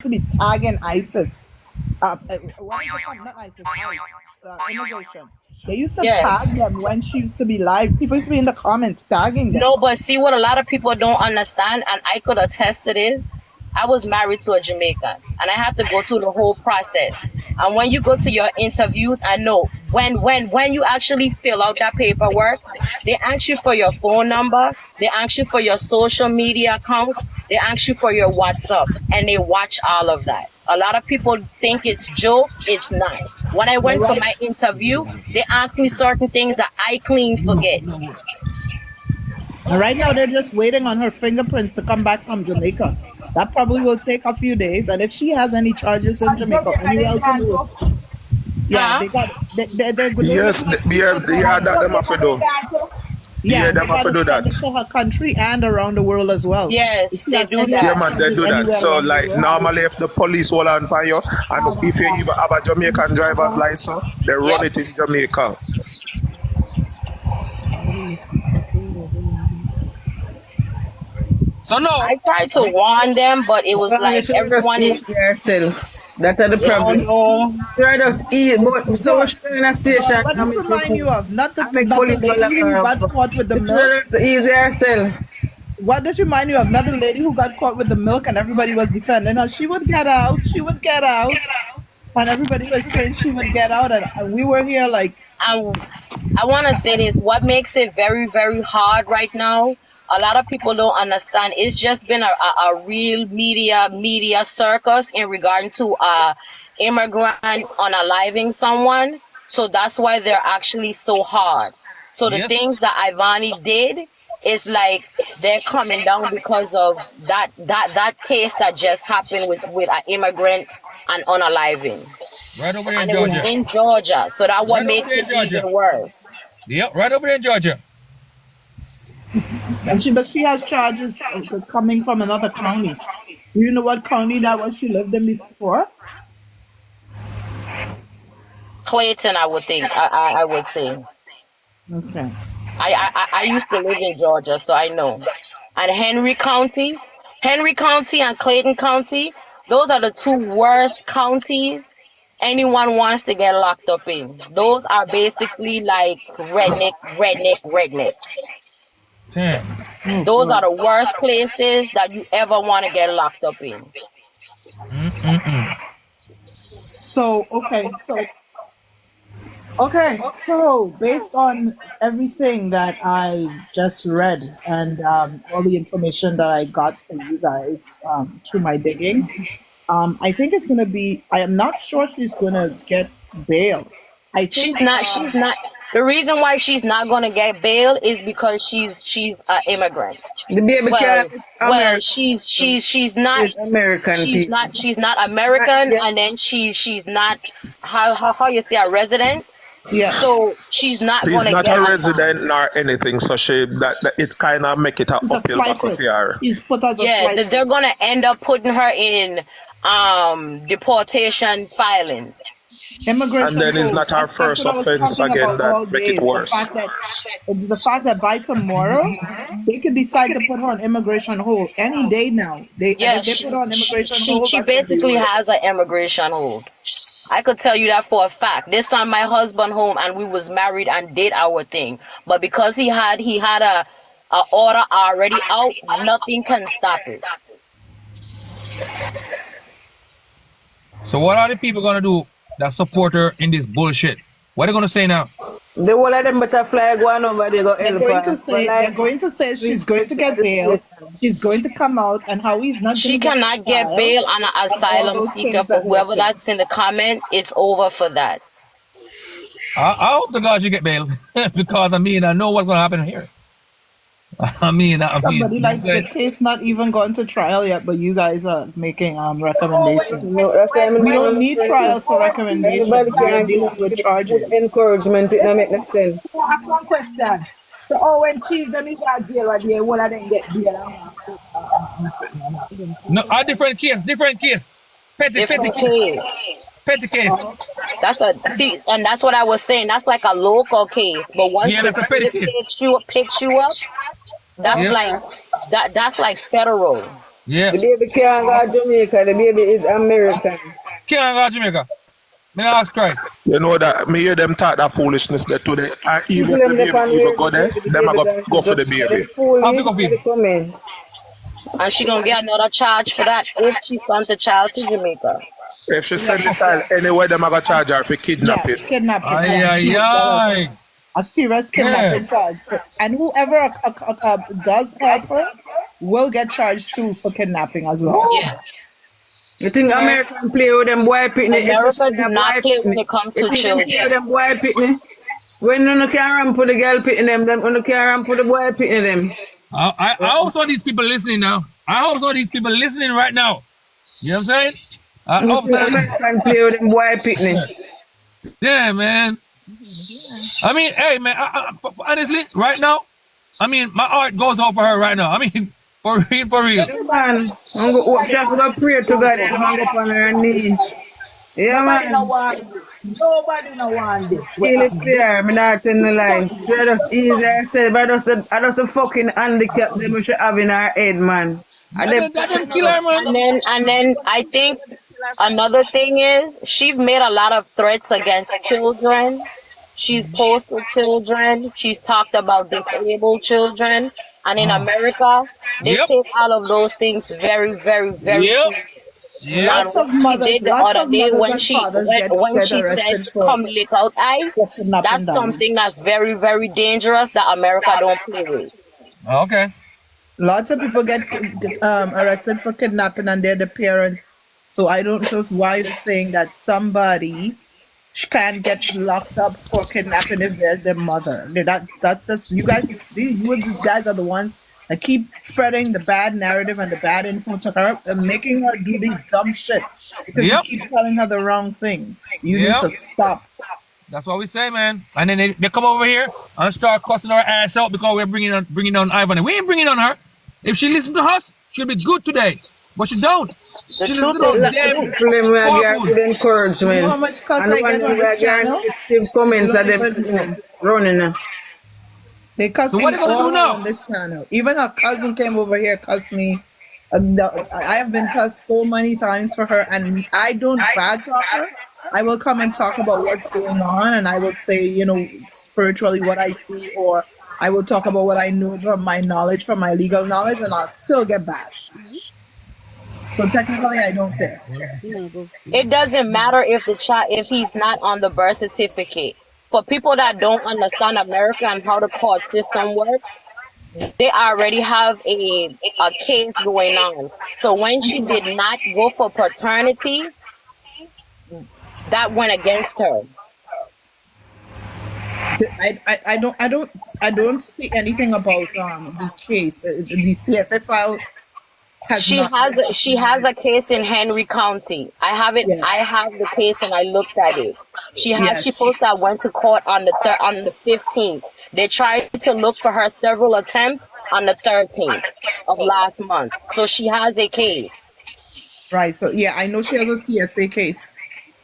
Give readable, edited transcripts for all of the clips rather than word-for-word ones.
to be tagging ISIS. What is it called? Not ISIS, ICE, immigration. They used to Yes. tag them when she used to be live. People used to be in the comments tagging them. No, but see what a lot of people don't understand, and I could attest to this. I was married to a Jamaican, and I had to go through the whole process. And when you go to your interviews, I know when you actually fill out that paperwork, they ask you for your phone number, they ask you for your social media accounts, they ask you for your WhatsApp, and they watch all of that. A lot of people think it's joke. It's not. When I You're went for right. my interview, they asked me certain things that I clean forget. And right now, they're just waiting on her fingerprints to come back from Jamaica. That probably will take a few days. And if she has any charges in Jamaica or anywhere else in the world, yeah, Huh? they got they're Yes, looking at yeah, cases for yeah, her. that them have to do. Yeah, Yeah, and they them have got to to do send that. it to her country and around the world as well. If Yes, she they has do any Yeah, other that. man, they charges do that. anywhere So, around the like, world, normally if the police hold on for you, and if you even have a Jamaican driver's license, they run Yep. it in Jamaica. So now, I tried to warn them, but it was You like should just everyone ease is, yourself. That's the they don't problem. know. Try just eat, but so God, much in a God, station what and does make the remind you food. of? I make Not the police lady lock who her up. got caught with the You milk. should just ease yourself. What does remind you of? Not the lady who got caught with the milk and everybody was defending her. She would get out. She would get out. And everybody was saying she would get out. And we were here like, And I want to say this: what makes it very, very hard right now? A lot of people don't understand. It's just been a real media circus in regard to immigrant unaliving someone. So that's why they're actually so hard. So the yes. things that Ivani did is like they're coming down because of that case that just happened with an immigrant and unaliving, Right over there in and it was Georgia. in Georgia. So that what Right over makes there in it Georgia. even worse. Yep, right over there in Georgia. but she has charges coming from another county. Do you know what county that was she lived in before? Clayton, I would think. I would say. Okay. I used to live in Georgia, so I know. And Henry County and Clayton County, those are the two worst counties anyone wants to get locked up in. Those are basically like redneck. Damn. Oh, Those are God. the worst places that you ever want to get locked up in. So, so based on everything that I just read and all the information that I got from you guys through my digging, I think it's going to be, I am not sure she's going to get bail. I think, She's not. The reason why she's not gonna get bail is because she's an immigrant. The baby Well, can't well, American. not It's American people. she's not American, Yeah. and then she's not how you say a resident. yeah, So she's not She's gonna not get a asylum. resident nor anything, so that it kind of make it a she's a uphill battle for flightless. her. She's put as a Yeah, they're flightless. gonna end up putting her in deportation filing. And Immigration then it's hold. not her That's first what I was offense talking again about that all make day. it Is worse. the fact that by tomorrow they could decide to put her on immigration hold any day now. And Yeah, if they put her on immigration hold, she that's gonna be basically worse. has an immigration hold. I could tell you that for a fact. This time my husband home and we was married and did our thing. But because he had a order already out, nothing can stop it. So what are the people gonna do that support her in this bullshit? What are they gonna say now? The whole of them better fly go on over there go help her. But They're like going to say she's going to get the bail. situation. She's going to come out, and how he's not going She to get cannot get trial, bail on an and all asylum those seeker. things For that they're whoever saying. that's in the comment, it's over for that. I hope the God she get bail because I know what's gonna happen here. Somebody you know what I'm like the saying? case not even gone to trial yet, but you guys are making recommendations. No, that's why I'm We not don't need trial for everybody recommendations. We are can dealing with give charges. encouragement, it don't make no sense. I ask one question. So, when cheese them in that jail, right there, one of them get bail and one court and something and that. Even No, court a and different case. Petty Different case. case. Petty case. That's and that's what I was saying. That's like a local case. But once Yeah, the that's a petty state case. picks you up, that's Yep. like that's like federal. Yeah. The baby can't go to Jamaica. The baby is American. Can't go to Jamaica. May I ask Christ. You know that me hear them talk that foolishness there today. And even People if them the they baby can even wear go there, the them a baby go for the baby. They're I'll foolish pick up for the him. comments. And she gonna get another charge for that if she sent the child to Jamaica. If she send the child anywhere, them a go charge her for Yeah, kidnapping. kidnapping. Ay, Yeah, ay, she will get ay. a serious Yeah. kidnapping charge. And whoever does help her will get charged too for kidnapping as well. Yeah. You think American play with them boy pitney, America especially do them not boy play when pitney. it comes You to think them play with children. them boy pitney? When you can run for the girl pitney them when you can run for the boy pitney them. I hope some of these people listening now. I hope some of these people listening right now. You know what I'm saying? I You hope think that. American play with them boy pitney. Yeah, man. I mean, hey, man. Honestly, right now, I mean, my heart goes out for her right now. I mean, for real, for real. Man, I'm go she have to go pray to God and hang up on her knees. Yeah, Nobody no man. want this. Nobody no want this. Feel it fair, me not in the line. She just easy herself, but I just the fucking handicap them we should have in her head, man. And them That them kill her, man. And then I think another thing is she's made a lot of threats against children. She's posted children. She's talked about disabled children. And in America, they Yep. take all of those things very, very, very Yep. serious. Yeah. Lots of What she mothers, did the lots other of day mothers when and she fathers when get she said arrested for come lick out eyes, kidnapping that's them. something that's very, very dangerous that America don't play with. Okay. Lots of people get arrested for kidnapping and they're the parents. So I don't know why you're saying that somebody can't get locked up for kidnapping if they're their mother. That's just you guys. You guys are the ones that keep spreading the bad narrative and the bad info to her and making her do these dumb shit because Yep. you keep telling her the wrong things. You Yep. need to stop. That's what we say, man. And then they come over here and start cussing our ass out because we're bringing on Ivan. We ain't bringing on her. If she listen to us, she'll be good today. But she don't. She listen to truth those is- damn people them we poor get food. good encouragement. You know how much cuss And I the one get on we this get channel? negative comments You at don't them even know. running. They cuss So me what they gonna do all now? on this channel. Even her cousin came over here, cussed me. I have been cussed so many times for her, and I don't bad talk her. I will come and talk about what's going on, and I will say, you know, spiritually what I see, or I will talk about what I know from my knowledge, from my legal knowledge, and I'll still get bad. So technically, I don't care. It doesn't matter if the child if he's not on the birth certificate. For people that don't understand America and how the court system works, they already have a case going on. So when she did not go for paternity, that went against her. I don't see anything about the case. The CSA file has She has a case in Henry County. I have it. Yeah. I have the case and I looked at it. She Yes. supposed that went to court on the 15th. They tried to look for her several attempts on the 13th of last month. So she has a case. Right. So yeah, I know she has a CSA case.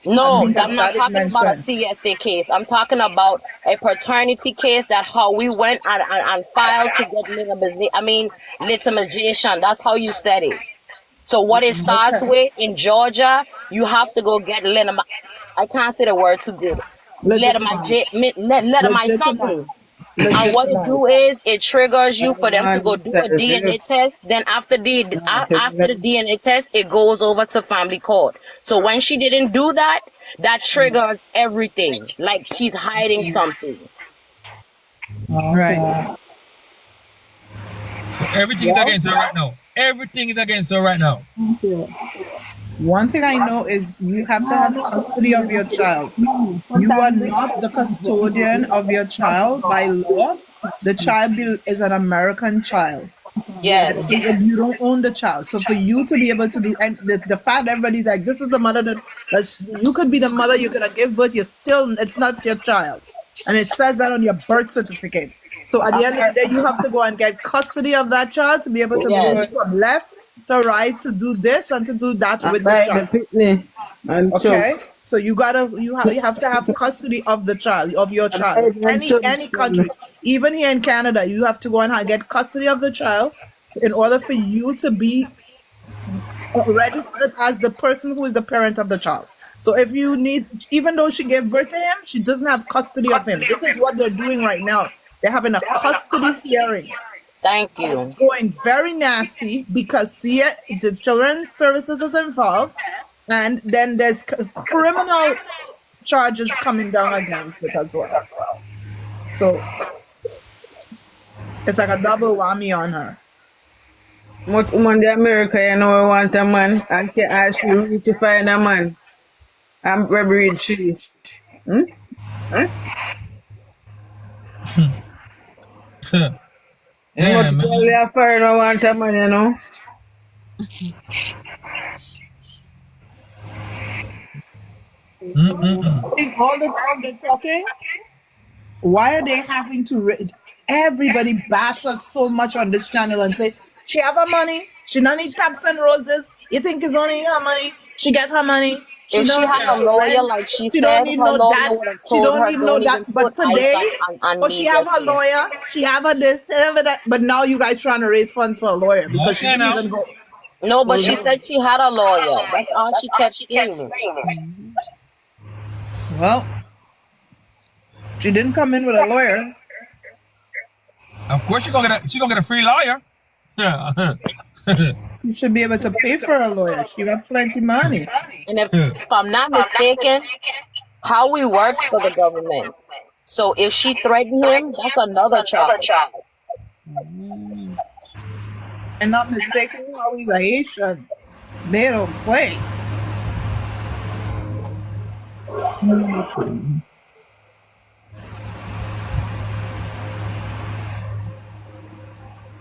No, Because I'm not that is talking about a mentioned. CSA case. I'm talking about a paternity case that how we went and filed to get litimation. That's how you said it. So what it starts Okay. with in Georgia, you have to go get I can't say the word too good. Legitimate something. And what it do is it triggers you for them to go do a DNA test. Then after the DNA test, it goes over to family court. So when she didn't do that, that triggers everything. Like she's hiding something. Right. So everything is against her right now. Everything is against her right now. One thing I know is you have to have custody of your child. You are not the custodian of your child by law. The child is an American child. Yes. You don't own the child. So for you to be able to do, and the fact everybody's like, this is the mother that you could be the mother, you could have give birth, it's not your child. And it says that on your birth certificate. So at the end of the day, you have to go and get custody of that child to be able to move Yes. from left to right to do this and to do that with the By the child. pitney. And Okay, so you have to have custody of the child, of your child. Any country, even here in Canada, you have to go and get custody of the child in order for you to be registered as the person who is the parent of the child. So if you need, even though she gave birth to him, she doesn't have custody of him. This is what they're doing right now. They're having a custody hearing. Thank you. Going very nasty because see it, the children's services is involved, and then there's criminal charges coming down against it as well. So it's like a double whammy on her. Much woman in America, you know, we want a man. And can ask you really to find a man. I'm breed she. Damn, Much man. girl a foreigner want a man, you know. Mm-mm-mm. I think all the time they're talking, why are they having to everybody bash us so much on this channel and say she have her money, she don't need taps and roses, you think it's only her money, she get her money, If she don't had a need lawyer, rent, like she she said, don't her need no lawyer that, would have she told don't her, need no don't that, even but put today on she have her me. lawyer, she have her this, she have her that, but now you guys trying to raise funds for a lawyer because she Okay, didn't now. even go. No, but she said she had a lawyer. That's all she kept screaming. Well, she didn't come in with a lawyer. Of course, she gonna get a free lawyer. Yeah. You should be able to pay for a lawyer. She got plenty money. And if I'm not mistaken, Howie works for the government. So if she threatened him, that's another charge. And not mistaken, Howie's a Haitian. They don't play.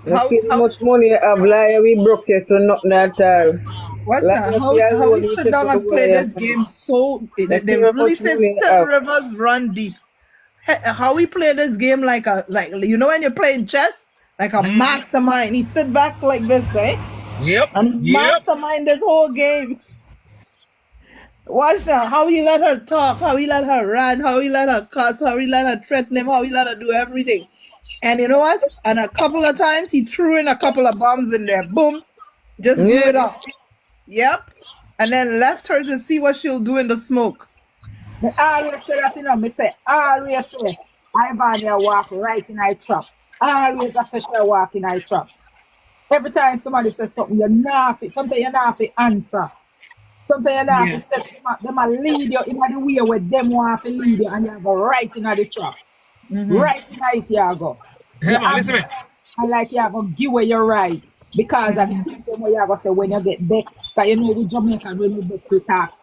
How, How how, much money you have, liar, we broke it to nothing at all. what's Like, that? if How, you have how we money, you sit take down it and play away, this yeah. game so Let's they see how really much say money you Still have. Rivers run deep. How we play this game like you know when you're playing chess, like a mastermind. He sit back like this, eh? Yep. And Yep. mastermind this whole game. Watch now. How he let her talk, how he let her rant, how he let her cuss, how he let her threaten him, how he let her do everything. And you know what? And a couple of times he threw in a couple of bombs in there. Boom. Just blew it up. Yep. And then left her to see what she'll do in the smoke. Me always say that, you know, me say, always say, Ivania walk right in our trap. Always I say she walk in our trap. Every time somebody says something, you're not fit, something you're not fit answer. Something you're not fit set them a lead you in the way where them want to lead you and you go right in the trap. Right in it you go. Hey, man, listen to me. And like you go give away your right. Because I think them where you go say when you get vexed, because you know we Jamaican when we get to talk.